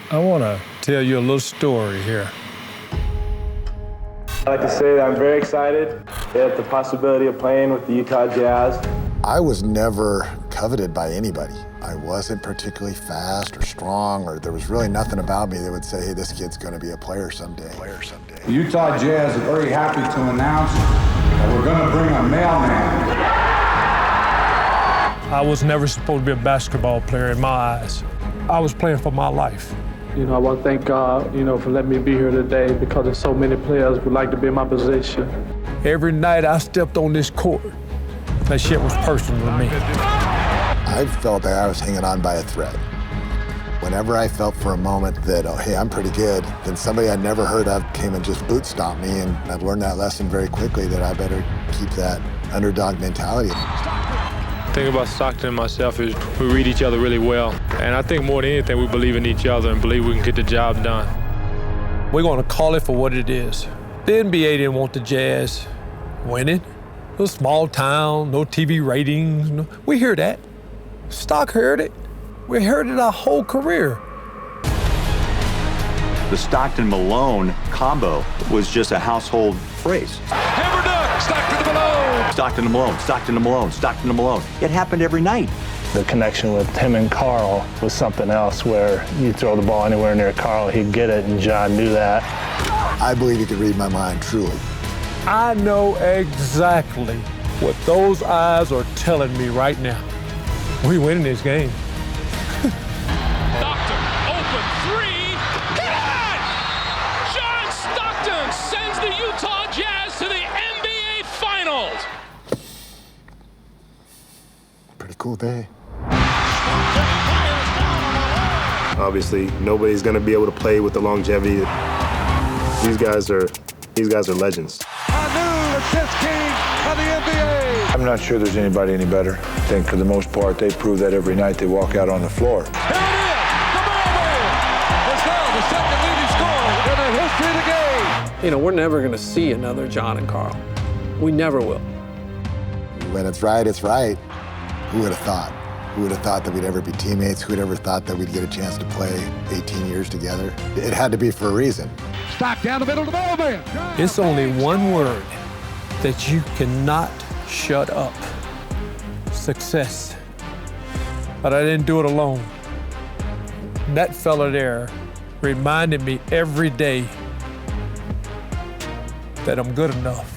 I want to tell you a little story here. I'd like to say that I'm very excited at the possibility of playing with the Utah Jazz. I was never coveted by anybody. I wasn't particularly fast or strong, or there was really nothing about me that would say, hey, this kid's going to be a player someday. The Utah Jazz are very happy to announce that we're going to bring a mailman. I was never supposed to be a basketball player in my eyes. I was playing for my life. You know, I want to thank God, for letting me be here today, because there's so many players who would like to be in my position. Every night I stepped on this court, that shit was personal to me. I felt that I was hanging on by a thread. Whenever I felt for a moment that, oh, hey, I'm pretty good, then somebody I'd never heard of came and just boot stomped me, and I've learned that lesson very quickly, that I better keep that underdog mentality. The thing about Stockton and myself is we read each other really well. And I think more than anything, we believe in each other and believe we can get the job done. We're going to call it for what it is. The NBA didn't want the Jazz winning. It was a small town, no TV ratings. We hear that. Stock heard it. We heard it our whole career. The Stockton-Malone combo was just a household phrase. Hammer duck, Stockton to Malone. Stockton to Malone, Stockton to Malone, Stockton to Malone. It happened every night. The connection with him and Carl was something else, where you throw the ball anywhere near Carl, he'd get it, and John knew that. I believe he could read my mind, truly. I know exactly what those eyes are telling me right now. We winning this game. Stockton, open three. Hit it! John Stockton sends the Utah Jazz to the NBA Finals. Pretty cool day. Obviously, nobody's going to be able to play with the longevity. These guys are legends. A new assist king of the NBA. I'm not sure there's anybody any better. I think for the most part, they prove that every night they walk out on the floor. Here it is, the mailman is now the second leading scorer in the history of the game. We're never going to see another John and Carl. We never will. When it's right, it's right. Who would have thought? Who would have thought that we'd ever be teammates? Who would ever thought that we'd get a chance to play 18 years together? It had to be for a reason. Stock down the middle to the mailman. It's only one word that you cannot shut up. Success. But I didn't do it alone. That fella there reminded me every day that I'm good enough.